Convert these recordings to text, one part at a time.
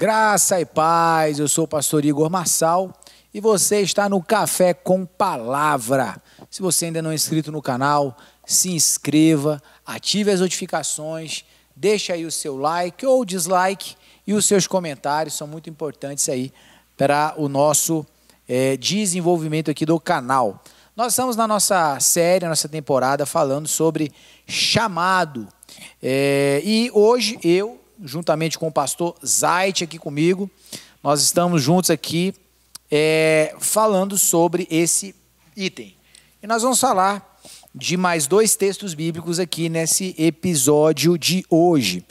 Graça e paz, eu sou o pastor Igor Marçal e você está no Café com Palavra. Se você ainda não é inscrito no canal, se inscreva, ative as notificações, deixe aí o seu like ou dislike e os seus comentários são muito importantes aí para o nosso desenvolvimento aqui do canal. Nós estamos na nossa série, nossa temporada, falando sobre chamado. E hoje eu, juntamente com o pastor Zait aqui comigo, nós estamos juntos aqui falando sobre esse item. E nós vamos falar de mais dois textos bíblicos aqui nesse episódio de hoje.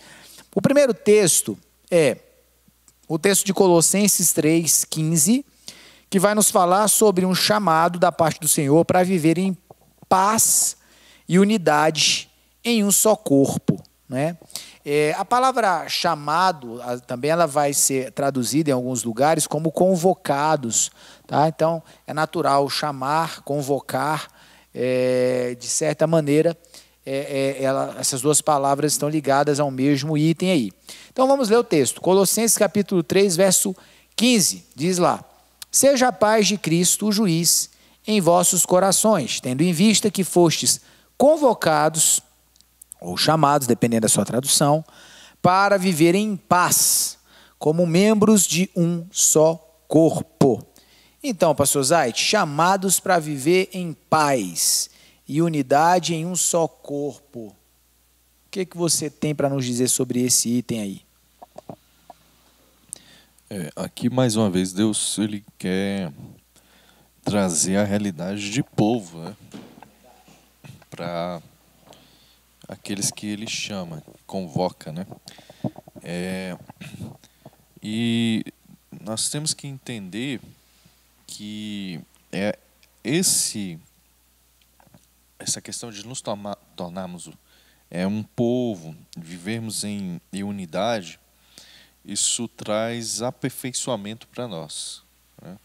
O primeiro texto é o texto de Colossenses 3:15, que vai nos falar sobre um chamado da parte do Senhor para viver em paz e unidade em um só corpo, né? A palavra chamado também ela vai ser traduzida em alguns lugares como convocados, tá? Então é natural chamar, convocar, de certa maneira essas duas palavras estão ligadas ao mesmo item aí. Então vamos ler o texto, Colossenses capítulo 3, verso 15, diz lá: seja a paz de Cristo o juiz em vossos corações, tendo em vista que fostes convocados ou chamados, dependendo da sua tradução, para viver em paz, como membros de um só corpo. Então, pastor Zait, chamados para viver em paz e unidade em um só corpo. O que você tem para nos dizer sobre esse item aí? Aqui, mais uma vez, Deus ele quer trazer a realidade de povo, né? Para aqueles que ele chama, convoca, né? E nós temos que entender que essa questão de nos tornarmos um povo, vivermos em unidade, isso traz aperfeiçoamento para nós, né?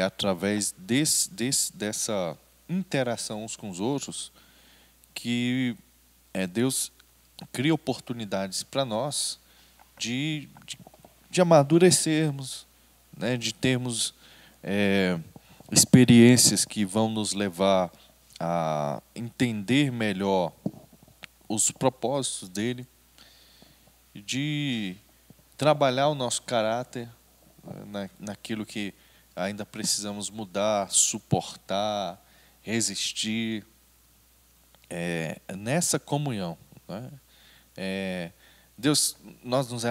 Através dessa interação uns com os outros que Deus cria oportunidades para nós de amadurecermos, né? De termos experiências que vão nos levar a entender melhor os propósitos dele, de trabalhar o nosso caráter naquilo que ainda precisamos mudar, suportar, resistir, nessa comunhão, né? Deus, nós nos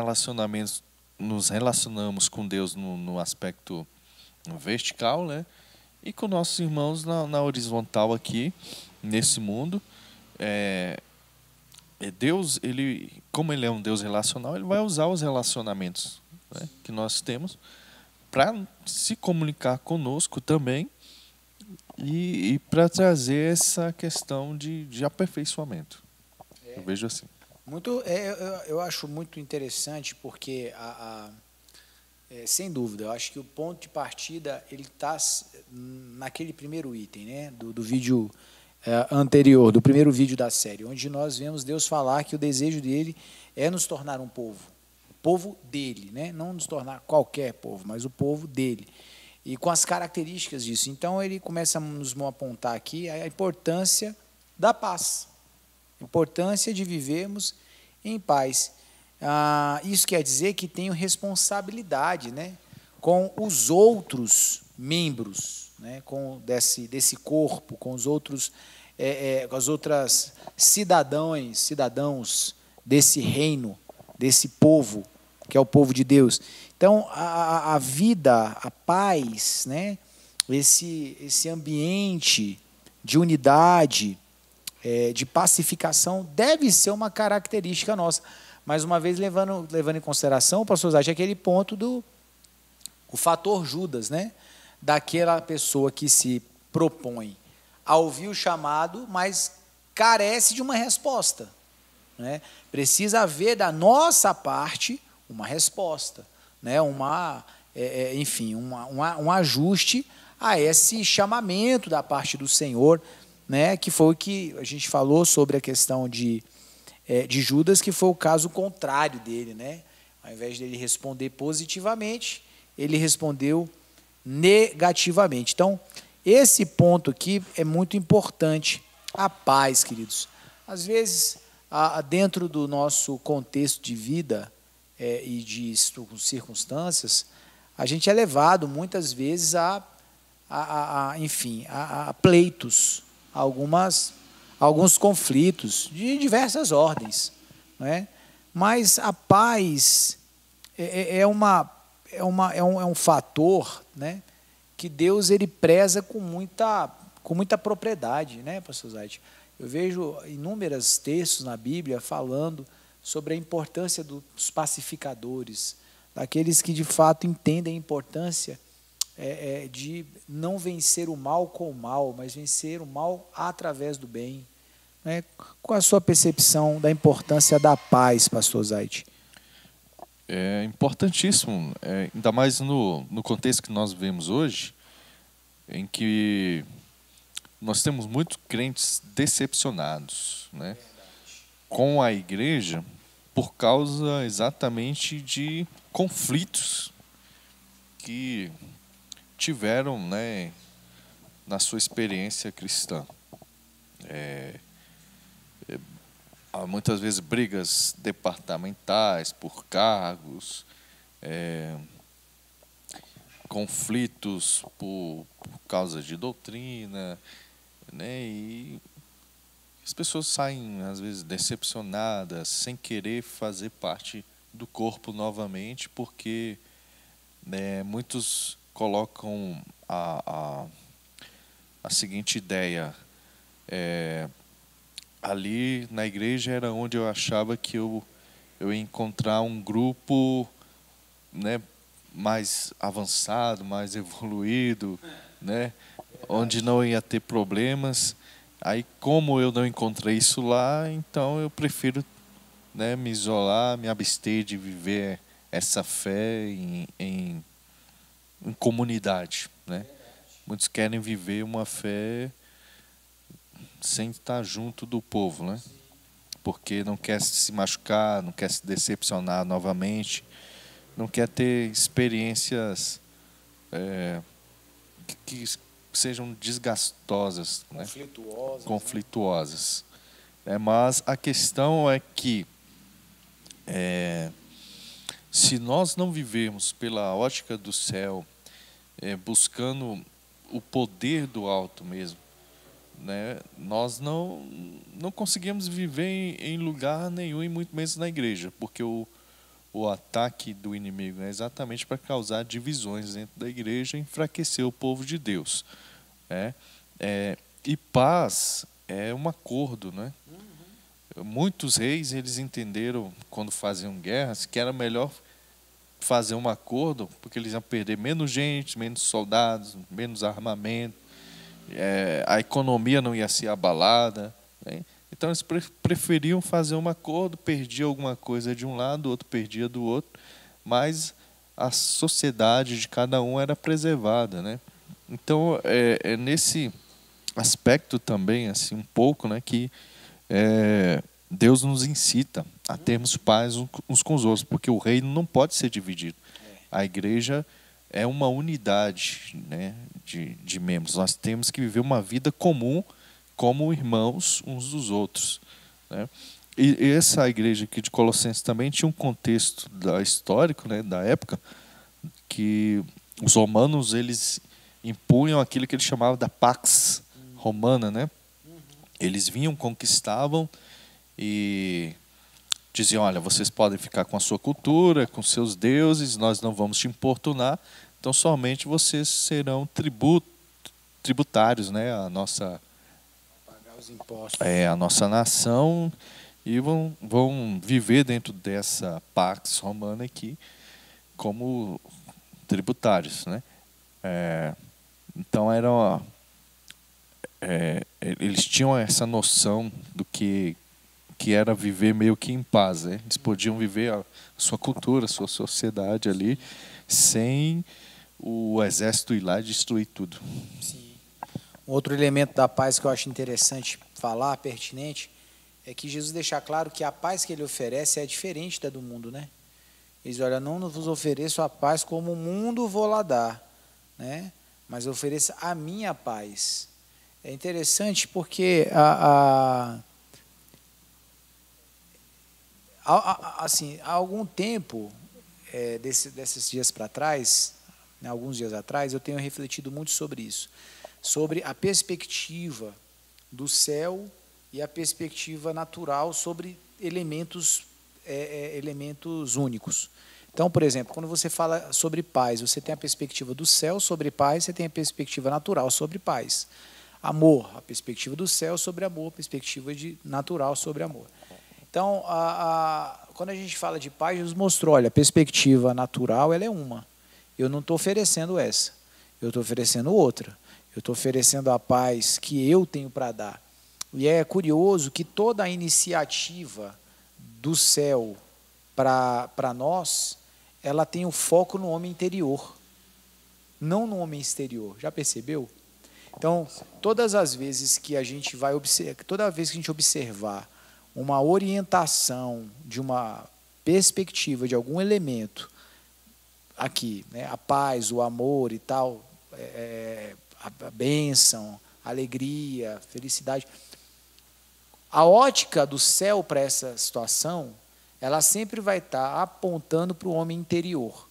relacionamos com Deus no aspecto vertical, né? E com nossos irmãos na horizontal aqui, nesse mundo. Deus, como ele é um Deus relacional, ele vai usar os relacionamentos, né, que nós temos para se comunicar conosco também e para trazer essa questão de aperfeiçoamento. Eu vejo assim. Eu acho muito interessante porque, sem dúvida, eu acho que o ponto de partida ele está naquele primeiro item, né, do vídeo anterior, do primeiro vídeo da série, onde nós vemos Deus falar que o desejo dele é nos tornar um povo, o povo dele, né? Não nos tornar qualquer povo, mas o povo dele, e com as características disso. Então ele começa a nos apontar aqui a importância da paz, a importância de vivermos em paz. Isso quer dizer que tenho responsabilidade, né, com os outros membros, né, desse corpo, com os outros, com as outras cidadãos desse reino, desse povo, que é o povo de Deus. Então, a vida, a paz, né, esse ambiente de unidade, de pacificação, deve ser uma característica nossa. Mais uma vez, levando em consideração, pastor Zati, aquele ponto o fator Judas, né? Daquela pessoa que se propõe a ouvir o chamado, mas carece de uma resposta, né? Precisa haver da nossa parte uma resposta, né? Enfim, um ajuste a esse chamamento da parte do Senhor, né? Que foi o que a gente falou sobre a questão de Judas, que foi o caso contrário dele, né? Ao invés dele responder positivamente, ele respondeu negativamente. Então, esse ponto aqui é muito importante. A paz, queridos. Às vezes, dentro do nosso contexto de vida e de circunstâncias, a gente é levado muitas vezes enfim, a pleitos, alguns conflitos de diversas ordens, não é? Mas a paz é um fator, né, que Deus ele preza com muita propriedade, né, pastor Zayt? Eu vejo inúmeros textos na Bíblia falando sobre a importância dos pacificadores, daqueles que de fato entendem a importância de não vencer o mal com o mal, mas vencer o mal através do bem. Né? Qual a sua percepção da importância da paz, pastor Zayt? É importantíssimo, ainda mais no contexto que nós vivemos hoje, em que nós temos muitos crentes decepcionados, né, com a igreja por causa exatamente de conflitos que tiveram, né, na sua experiência cristã. Há muitas vezes brigas departamentais por cargos, conflitos por causa de doutrina, né, e as pessoas saem às vezes decepcionadas, sem querer fazer parte do corpo novamente, porque, né, muitos colocam a seguinte ideia: ali na igreja era onde eu achava que eu ia encontrar um grupo, né, mais avançado, mais evoluído, né, onde não ia ter problemas. Aí, como eu não encontrei isso lá, então eu prefiro, né, me isolar, me abster de viver essa fé em comunidade, né? Muitos querem viver uma fé sem estar junto do povo, né? Porque não quer se machucar, não quer se decepcionar novamente, não quer ter experiências que sejam desgastosas, né? Conflituosas. Mas a questão é que se nós não vivermos pela ótica do céu, buscando o poder do alto mesmo, né, nós não conseguimos viver em lugar nenhum, e muito menos na igreja, porque o ataque do inimigo é exatamente para causar divisões dentro da igreja e enfraquecer o povo de Deus. E paz é um acordo, né? Muitos reis, eles entenderam, quando faziam guerras, que era melhor fazer um acordo, porque eles iam perder menos gente, menos soldados, menos armamento, a economia não ia ser abalada, né? Então eles preferiam fazer um acordo, perdia alguma coisa de um lado, o outro perdia do outro, mas a sociedade de cada um era preservada, né? Então é nesse aspecto também, assim, um pouco, né, que Deus nos incita a termos paz uns com os outros, porque o reino não pode ser dividido. A igreja é uma unidade, né, de membros. Nós temos que viver uma vida comum como irmãos uns dos outros, né? E essa igreja aqui de Colossenses também tinha um contexto histórico, né, da época, que os romanos, eles impunham aquilo que eles chamavam da Pax Romana, né? Eles vinham, conquistavam e diziam: olha, vocês podem ficar com a sua cultura, com seus deuses, nós não vamos te importunar, então somente vocês serão tributários, né, a nossa nação, e vão viver dentro dessa Pax Romana aqui como tributários, né? Então eles tinham essa noção do que era viver meio que em paz, né? Eles podiam viver a sua cultura, a sua sociedade ali, sem o exército ir lá e destruir tudo. Sim. Um outro elemento da paz que eu acho interessante falar, pertinente, é que Jesus deixa claro que a paz que ele oferece é diferente da do mundo, né? Ele diz, olha, não vos ofereço a paz como o mundo vou lá dar, né? Mas ofereça a minha paz. É interessante porque assim, há algum tempo, desses dias para trás, né, alguns dias atrás, eu tenho refletido muito sobre isso, sobre a perspectiva do céu e a perspectiva natural sobre elementos únicos. Então, por exemplo, quando você fala sobre paz, você tem a perspectiva do céu sobre paz, você tem a perspectiva natural sobre paz. Amor, a perspectiva do céu sobre amor, a perspectiva natural sobre amor. Então, quando a gente fala de paz, Jesus mostrou, olha, a perspectiva natural ela é uma. Eu não estou oferecendo essa, eu estou oferecendo outra. Eu estou oferecendo a paz que eu tenho para dar. E é curioso que toda a iniciativa do céu para nós, ela tem o foco no homem interior, não no homem exterior. Já percebeu? Então, todas as vezes que a gente vai toda vez que a gente observar uma orientação de uma perspectiva de algum elemento aqui, né, a paz, o amor e tal, a bênção, a alegria, felicidade. A ótica do céu para essa situação, ela sempre vai estar apontando para o homem interior,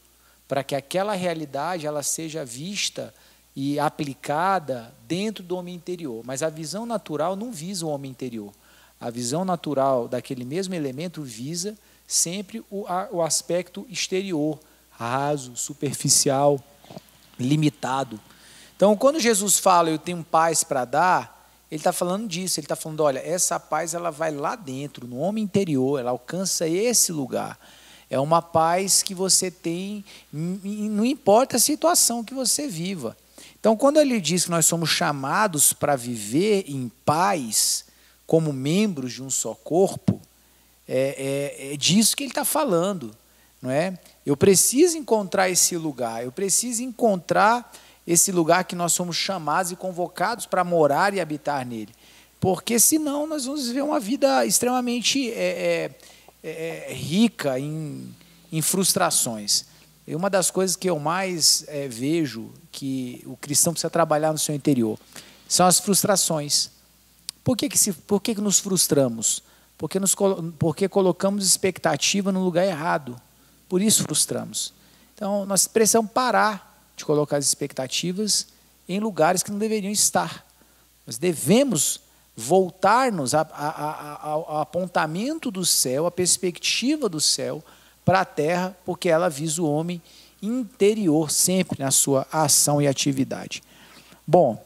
para que aquela realidade ela seja vista e aplicada dentro do homem interior. Mas a visão natural não visa o homem interior. A visão natural daquele mesmo elemento visa sempre o aspecto exterior, raso, superficial, limitado. Então, quando Jesus fala, eu tenho paz para dar, ele está falando disso, ele está falando, olha, essa paz ela vai lá dentro, no homem interior, ela alcança esse lugar. É uma paz que você tem, não importa a situação que você viva. Então, quando ele diz que nós somos chamados para viver em paz, como membros de um só corpo, é disso que ele está falando, não é? Eu preciso encontrar esse lugar, eu preciso encontrar esse lugar que nós somos chamados e convocados para morar e habitar nele. Porque senão nós vamos viver uma vida extremamente rica em frustrações. E uma das coisas que eu mais vejo que o cristão precisa trabalhar no seu interior são as frustrações. Por que nos frustramos? Porque colocamos expectativa no lugar errado. Por isso frustramos. Então, nós precisamos parar de colocar as expectativas em lugares que não deveriam estar. Nós devemos voltar-nos ao apontamento do céu, à perspectiva do céu para a terra, porque ela visa o homem interior sempre na sua ação e atividade. Bom,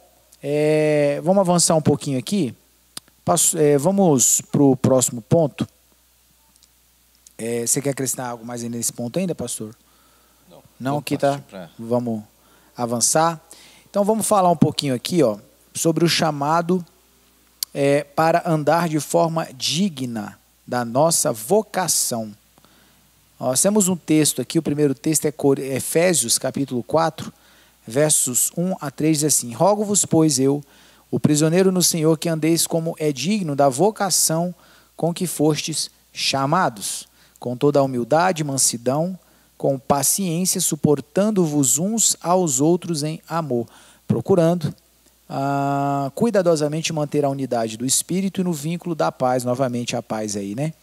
vamos avançar um pouquinho aqui. Vamos para o próximo ponto. Você quer acrescentar algo mais nesse ponto ainda, pastor? Não, aqui tá. Vamos avançar. Então vamos falar um pouquinho aqui, sobre o chamado para andar de forma digna da nossa vocação. Nós temos um texto aqui, o primeiro texto é Efésios, capítulo 4, versos 1 a 3, diz assim: Rogo-vos, pois eu, o prisioneiro no Senhor, que andeis como é digno da vocação com que fostes chamados, com toda a humildade e mansidão, com paciência, suportando-vos uns aos outros em amor, procurando cuidadosamente manter a unidade do Espírito e no vínculo da paz, novamente a paz aí, né?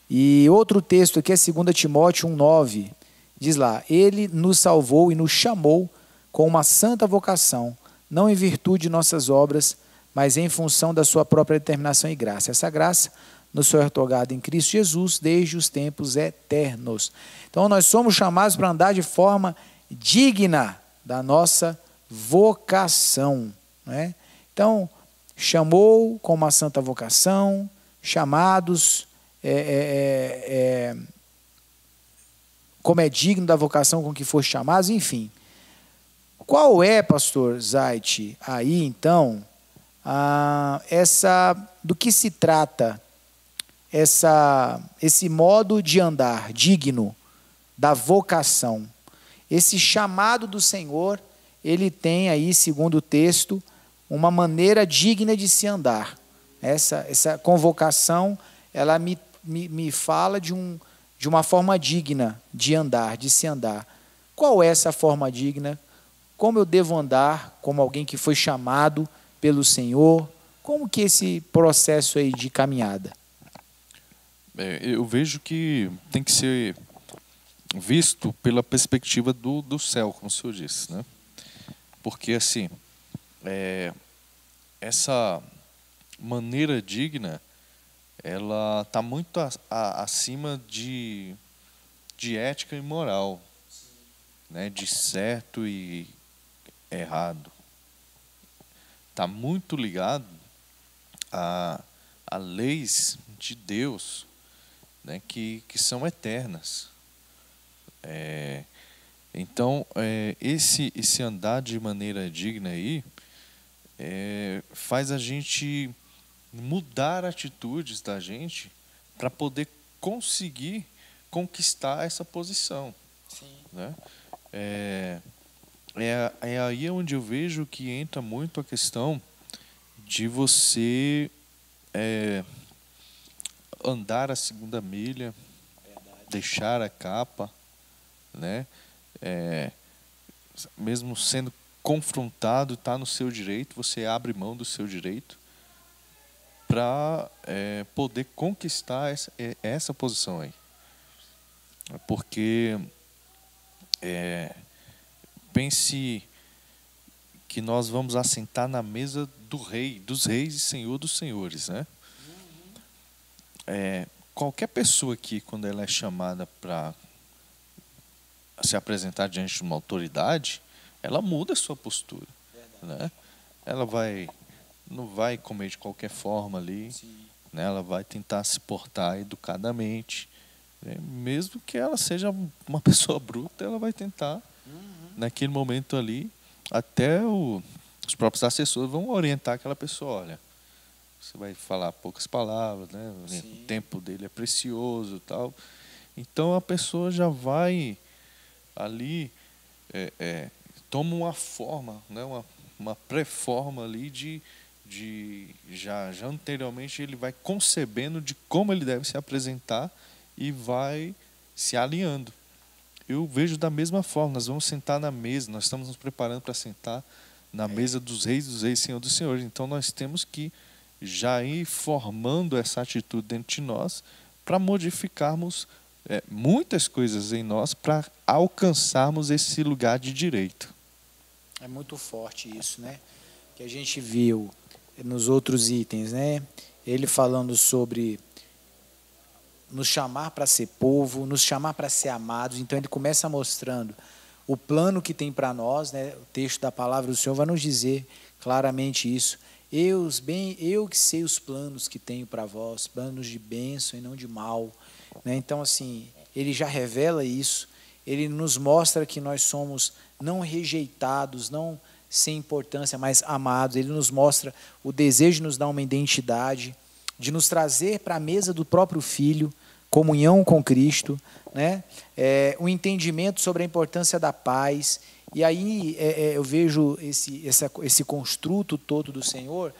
E outro texto aqui é 2 Timóteo 1,9, diz lá: Ele nos salvou e nos chamou com uma santa vocação, não em virtude de nossas obras, mas em função da sua própria determinação e graça. Essa graça nos foi otorgada em Cristo Jesus desde os tempos eternos. Então, nós somos chamados para andar de forma digna da nossa vocação, né? Então, chamou com uma santa vocação, chamados, como é digno da vocação com que foste chamados, enfim. Qual é, pastor Zait, aí então, do que se trata esse modo de andar digno da vocação? Esse chamado do Senhor, ele tem aí, segundo o texto, uma maneira digna de se andar. Essa convocação, ela me fala de de uma forma digna de andar, de se andar. Qual é essa forma digna? Como eu devo andar como alguém que foi chamado pelo Senhor? Como que é esse processo aí de caminhada? Eu vejo que tem que ser visto pela perspectiva do céu, como o senhor disse, né? Porque, assim, essa maneira digna, ela está muito acima de ética e moral, né? De certo e errado. Está muito ligado a leis de Deus, né? Que são eternas. Então, esse andar de maneira digna aí faz a gente mudar atitudes da gente para poder conseguir conquistar essa posição. Sim. Né? É aí onde eu vejo que entra muito a questão de você andar a segunda milha, deixar a capa, né? Mesmo sendo confrontado, está no seu direito, você abre mão do seu direito para poder conquistar essa posição aí. Porque pense que nós vamos assentar na mesa do rei, dos reis e senhor dos senhores, né? Qualquer pessoa aqui, quando ela é chamada para se apresentar diante de uma autoridade, ela muda a sua postura, né? Ela não vai comer de qualquer forma ali, né? Ela vai tentar se portar educadamente, né? Mesmo que ela seja uma pessoa bruta, ela vai tentar, naquele momento ali, até os próprios assessores vão orientar aquela pessoa, olha, você vai falar poucas palavras, né? O tempo dele é precioso, tal. Então a pessoa já vai ali toma uma forma, né? Uma pré-forma ali de já anteriormente ele vai concebendo de como ele deve se apresentar e vai se alinhando. Eu vejo da mesma forma, nós vamos sentar na mesa, nós estamos nos preparando para sentar na mesa dos reis, Senhor dos senhores. Então nós temos que já ir formando essa atitude dentro de nós para modificarmos muitas coisas em nós para alcançarmos esse lugar de direito. É muito forte isso, né? Que a gente viu nos outros itens, né? Ele falando sobre nos chamar para ser povo, nos chamar para ser amados. Então ele começa mostrando o plano que tem para nós, né? O texto da palavra do Senhor vai nos dizer claramente isso. Eu que sei os planos que tenho para vós, planos de bênção e não de mal, né? Então, assim, ele já revela isso, ele nos mostra que nós somos não rejeitados, não sem importância, mas amados. Ele nos mostra o desejo de nos dar uma identidade, de nos trazer para a mesa do próprio Filho, comunhão com Cristo, né? Um entendimento sobre a importância da paz. E aí eu vejo esse construto todo do Senhor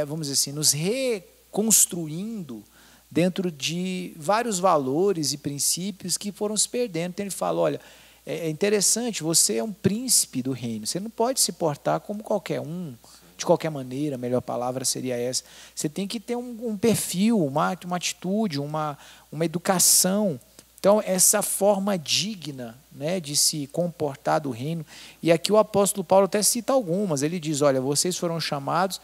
vamos dizer assim, nos reconstruindo dentro de vários valores e princípios que foram se perdendo. Então ele fala, olha, é interessante, você é um príncipe do reino, você não pode se portar como qualquer um, de qualquer maneira, a melhor palavra seria essa. Você tem que ter um perfil, uma atitude, uma educação. Então, essa forma digna, né, de se comportar do reino. E aqui o apóstolo Paulo até cita algumas. Ele diz, olha, vocês foram chamados,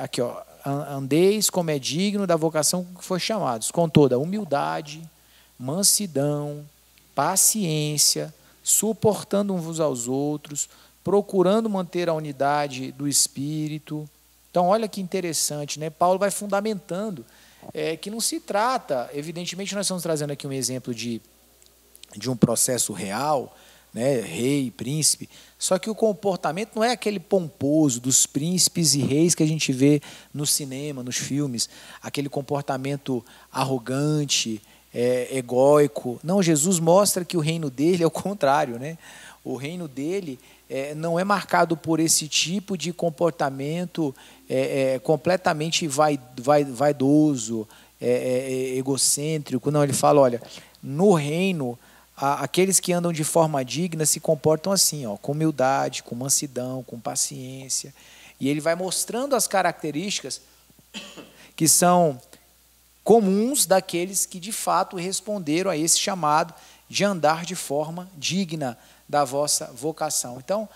aqui, ó, andeis como é digno da vocação que foi chamados, com toda humildade, mansidão, paciência, suportando uns aos outros, procurando manter a unidade do Espírito. Então, olha que interessante, né? Paulo vai fundamentando que não se trata, evidentemente nós estamos trazendo aqui um exemplo de um processo real, né? Rei, príncipe, só que o comportamento não é aquele pomposo dos príncipes e reis que a gente vê no cinema, nos filmes, aquele comportamento arrogante, egóico. Não, Jesus mostra que o reino dele é o contrário, né? O reino dele não é marcado por esse tipo de comportamento completamente vaidoso, egocêntrico. Não, ele fala, olha, no reino, aqueles que andam de forma digna se comportam assim, ó, com humildade, com mansidão, com paciência. E ele vai mostrando as características que são comuns daqueles que de fato responderam a esse chamado de andar de forma digna da vossa vocação. Então,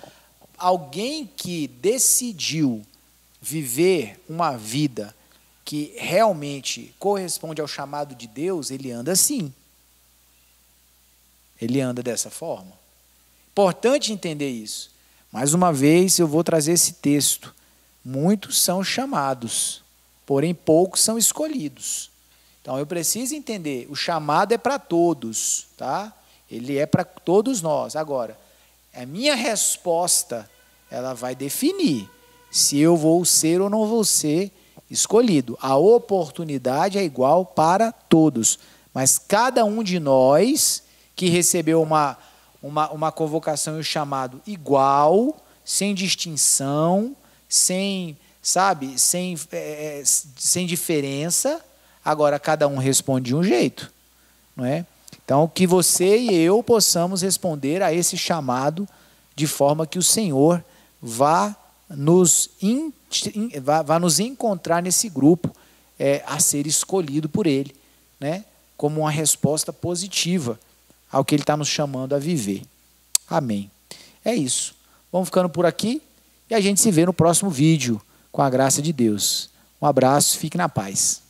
alguém que decidiu viver uma vida que realmente corresponde ao chamado de Deus, ele anda assim. Ele anda dessa forma. Importante entender isso. Mais uma vez, eu vou trazer esse texto. Muitos são chamados, porém poucos são escolhidos. Então, eu preciso entender, o chamado é para todos, tá? Ele é para todos nós. Agora, a minha resposta, ela vai definir se eu vou ser ou não vou ser escolhido. A oportunidade é igual para todos, mas cada um de nós que recebeu uma convocação e um chamado igual, sem distinção, sem diferença, agora cada um responde de um jeito, não é? Então, que você e eu possamos responder a esse chamado de forma que o Senhor vá nos encontrar nesse grupo a ser escolhido por Ele, né? Como uma resposta positiva ao que Ele está nos chamando a viver. Amém. É isso. Vamos ficando por aqui e a gente se vê no próximo vídeo, com a graça de Deus. Um abraço, fique na paz.